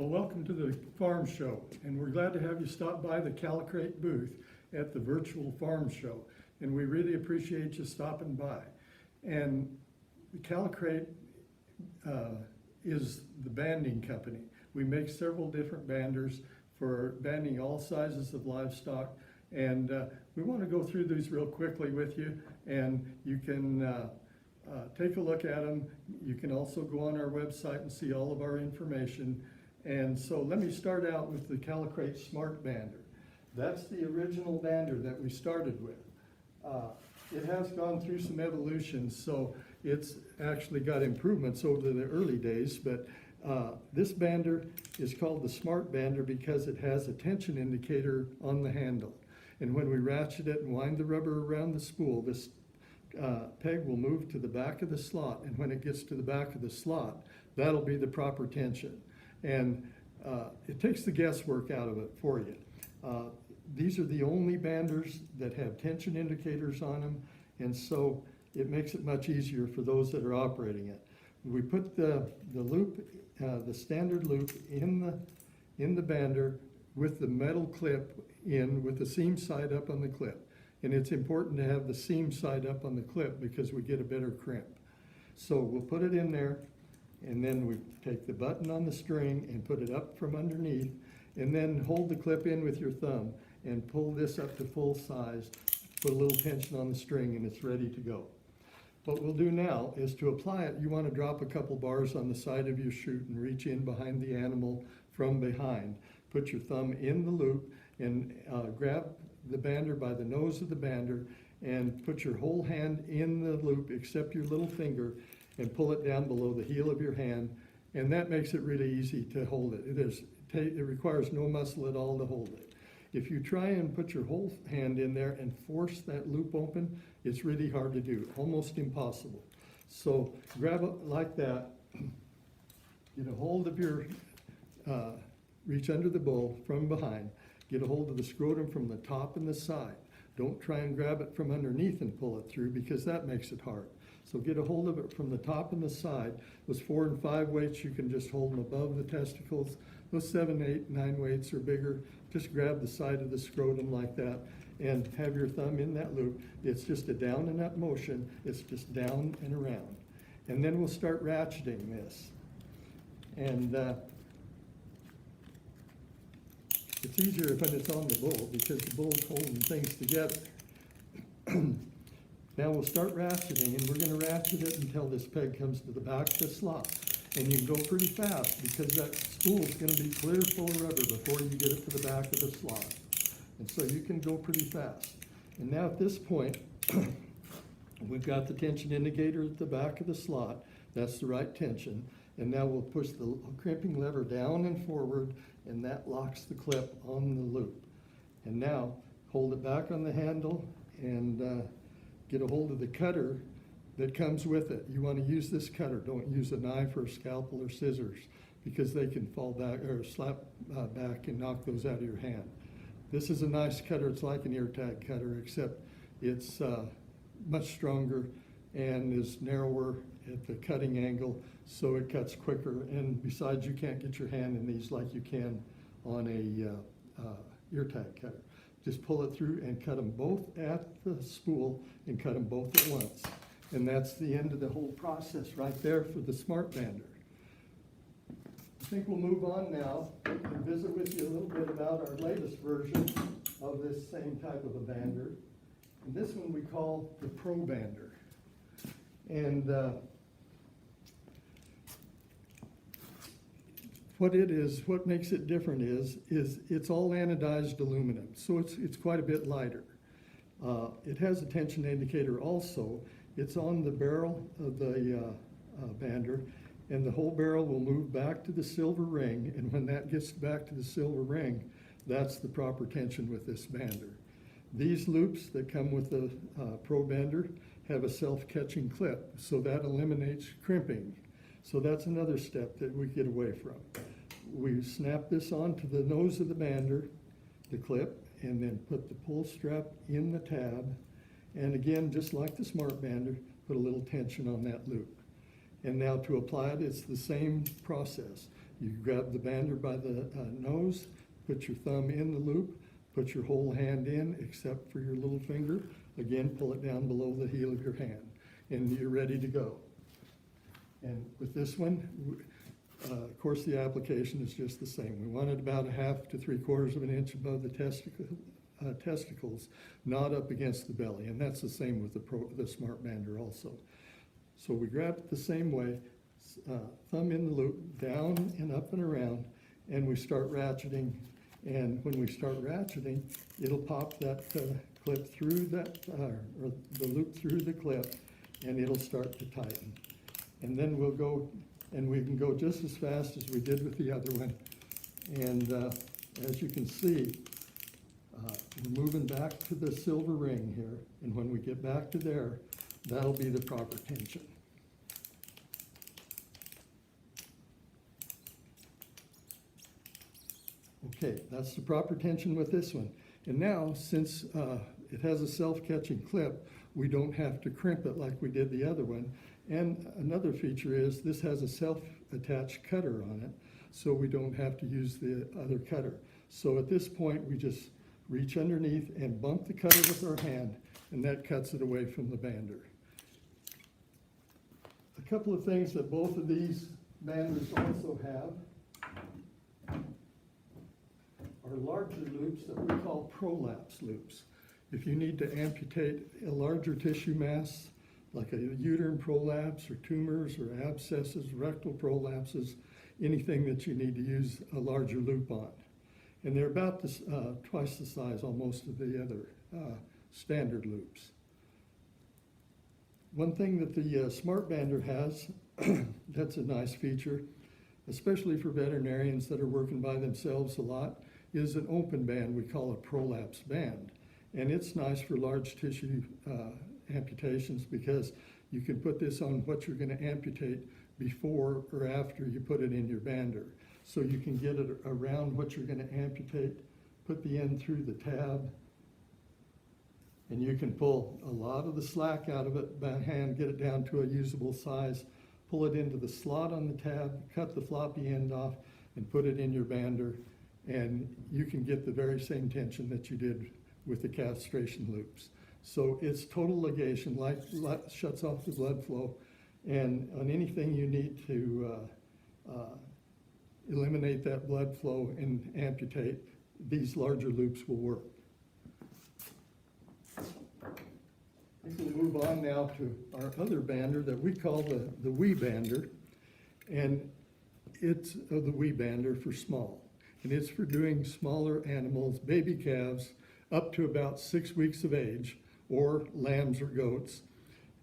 Well, welcome to the farm show, and we're glad to have you stop by the Callicrate booth at the virtual farm show, and we really appreciate you stopping by. And the Callicrate is the banding company. We make several different banders for banding all sizes of livestock, and we want to go through these real quickly with you, and you can take a look at them. You can also go on our website and see all of our information. And so let me start out with the Callicrate Smart Bander. That's the original bander that we started with. It has gone through some evolution, so it's actually got improvements over the early days, but this bander is called the Smart Bander because it has a tension indicator on the handle. And when we ratchet it and wind the rubber around the spool, this peg will move to the back of the slot, and when it gets to the back of the slot, that'll be the proper tension. And it takes the guesswork out of it for you. These are the only banders that have tension indicators on them, and so it makes it much easier for those that are operating it. We put the loop, the standard loop in the bander with the metal clip in, with the seam side up on the clip. And it's important to have the seam side up on the clip because we get a better crimp. So we'll put it in there, and then we take the button on the string and put it up from underneath, and then hold the clip in with your thumb and pull this up to full size, put a little tension on the string, and it's ready to go. What we'll do now is to apply it, you want to drop a couple bars on the side of your chute and reach in behind the animal from behind. Put your thumb in the loop and grab the bander by the nose of the bander and put your whole hand in the loop except your little finger and pull it down below the heel of your hand, and that makes it really easy to hold it. It requires no muscle at all to hold it. If you try and put your whole hand in there and force that loop open, it's really hard to do, almost impossible. So grab it like that, get a hold of your, reach under the bull from behind, get a hold of the scrotum from the top and the side. Don't try and grab it from underneath and pull it through because that makes it hard. So get a hold of it from the top and the side. Those 4 and 5 weights, you can just hold them above the testicles. Those 7, 8, 9 weights are bigger. Just grab the side of the scrotum like that and have your thumb in that loop. It's just a down and up motion. It's just down and around. And then we'll start ratcheting this. And it's easier when it's on the bull because the bull's holding things together. Now we'll start ratcheting, and we're going to ratchet it until this peg comes to the back of the slot. And you can go pretty fast because that spool is going to be clear full of rubber before you get it to the back of the slot. And so you can go pretty fast. And now at this point, we've got the tension indicator at the back of the slot. That's the right tension. And now we'll push the crimping lever down and forward, and that locks the clip on the loop. And now hold it back on the handle and get a hold of the cutter that comes with it. You want to use this cutter. Don't use a knife or a scalpel or scissors because they can fall back or slap back and knock those out of your hand. This is a nice cutter. It's like an ear tag cutter, except it's much stronger and is narrower at the cutting angle, so it cuts quicker. And besides, you can't get your hand in these like you can on a ear tag cutter. Just pull it through and cut them both at the spool and cut them both at once. And that's the end of the whole process right there for the Smart Bander. I think we'll move on now and visit with you a little bit about our latest version of this same type of a bander. And this one we call the Pro Bander. And what it is, what makes it different is it's all anodized aluminum, so it's quite a bit lighter. It has a tension indicator also. It's on the barrel of the bander, and the whole barrel will move back to the silver ring, and when that gets back to the silver ring, that's the proper tension with this bander. These loops that come with the Pro Bander have a self-catching clip, so that eliminates crimping. So that's another step that we get away from. We snap this onto the nose of the bander, the clip, and then put the pull strap in the tab. And again, just like the Smart Bander, put a little tension on that loop. And now to apply it, it's the same process. You grab the bander by the nose, put your thumb in the loop, put your whole hand in except for your little finger. Again, pull it down below the heel of your hand, and you're ready to go. And with this one, of course, the application is just the same. We want it about 1/2 to 3/4 of an inch above the testicles, not up against the belly. And that's the same with the Smart Bander also. So we grab it the same way, thumb in the loop, down and up and around, and we start ratcheting. And when we start ratcheting, it'll pop that clip through that, or the loop through the clip, and it'll start to tighten. And then we'll go, and we can go just as fast as we did with the other one. And as you can see, we're moving back to the silver ring here. And when we get back to there, that'll be the proper tension. Okay, that's the proper tension with this one. And now, since it has a self-catching clip, we don't have to crimp it like we did the other one. And another feature is this has a self-attached cutter on it, so we don't have to use the other cutter. So at this point, we just reach underneath and bump the cutter with our hand, and that cuts it away from the bander. A couple of things that both of these banders also have are larger loops that we call prolapse loops. If you need to amputate a larger tissue mass, like a uterine prolapse or tumors or abscesses, rectal prolapses, anything that you need to use a larger loop on. And they're about this, twice the size almost of the other standard loops. One thing that the Smart Bander has, that's a nice feature, especially for veterinarians that are working by themselves a lot, is an open band we call a prolapse band. And it's nice for large tissue amputations because you can put this on what you're going to amputate before or after you put it in your bander. So you can get it around what you're going to amputate, put the end through the tab, and you can pull a lot of the slack out of it by hand, get it down to a usable size, pull it into the slot on the tab, cut the floppy end off, and put it in your bander, and you can get the very same tension that you did with the castration loops. So it's total ligation, shuts off the blood flow, and on anything you need to eliminate that blood flow and amputate, these larger loops will work. I think we'll move on now to our other bander that we call the wee bander, and it's the wee bander for small. And it's for doing smaller animals, baby calves, up to about 6 weeks of age, or lambs or goats.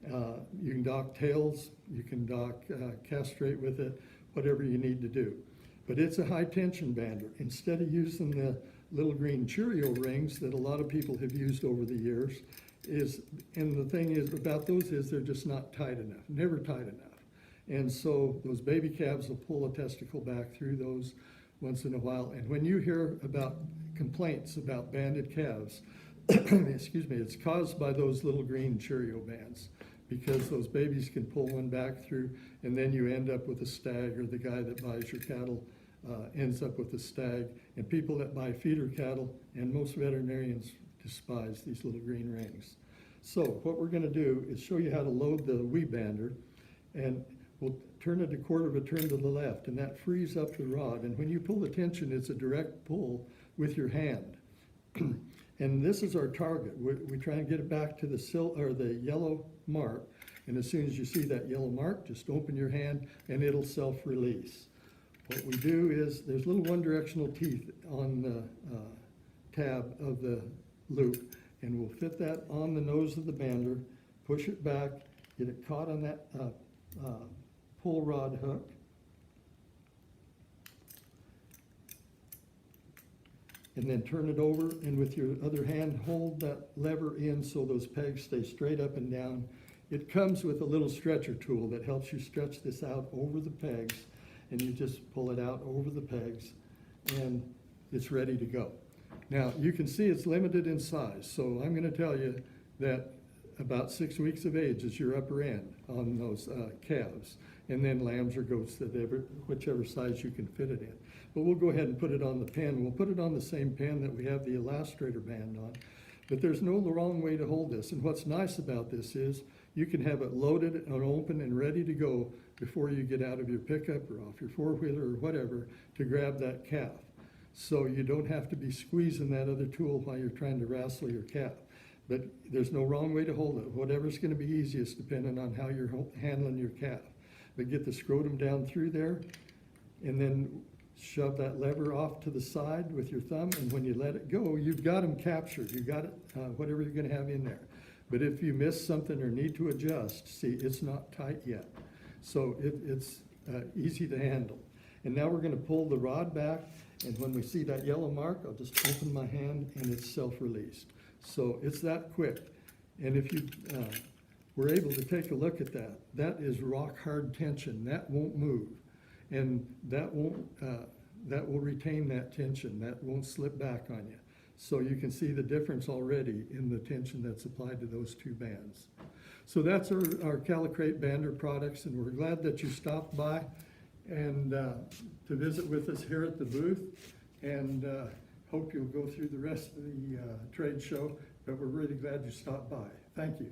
You can dock tails, you can dock castrate with it, whatever you need to do. But it's a high tension bander. Instead of using the little green Cheerio rings that a lot of people have used over the years, and the thing is about those is they're just not tight enough, never tight enough. And so those baby calves will pull a testicle back through those once in a while. And when you hear about complaints about banded calves, excuse me, it's caused by those little green Cheerio bands, because those babies can pull one back through, and then you end up with a stag, or the guy that buys your cattle ends up with a stag. And people that buy feeder cattle, and most veterinarians despise these little green rings. So what we're going to do is show you how to load the wee bander, and we'll turn it a quarter of a turn to the left, and that frees up the rod. And when you pull the tension, it's a direct pull with your hand. And this is our target. We try and get it back to the yellow mark. And as soon as you see that yellow mark, just open your hand and it'll self-release. What we do is there's little one-directional teeth on the tab of the loop, and we'll fit that on the nose of the bander, push it back, get it caught on that pull rod hook. And then turn it over, and with your other hand, hold that lever in so those pegs stay straight up and down. It comes with a little stretcher tool that helps you stretch this out over the pegs, and you just pull it out over the pegs, and it's ready to go. Now, you can see it's limited in size, so I'm going to tell you that about 6 weeks of age is your upper end on those calves. and then lambs or goats, whichever size you can fit it in. But we'll go ahead and put it on the pen. We'll put it on the same pen that we have the elastrator band on. But there's no wrong way to hold this. And what's nice about this is you can have it loaded and open and ready to go before you get out of your pickup or off your four-wheeler or whatever to grab that calf. So you don't have to be squeezing that other tool while you're trying to wrestle your calf. But there's no wrong way to hold it. Whatever's going to be easiest depending on how you're handling your calf. But get the scrotum down through there and then shove that lever off to the side with your thumb, and when you let it go, you've got them captured. You got it, whatever you're going to have in there. But if you miss something or need to adjust, see, it's not tight yet. So it's easy to handle. And now we're going to pull the rod back, and when we see that yellow mark, I'll just open my hand and it's self-released. So it's that quick. And if you were able to take a look at that, that is rock hard tension. That won't move. And that will retain that tension. That won't slip back on you. So you can see the difference already in the tension that's applied to those two bands. So that's our Callicrate Bander products, and we're glad that you stopped by and to visit with us here at the booth, and hope you'll go through the rest of the trade show, but we're really glad you stopped by. Thank you.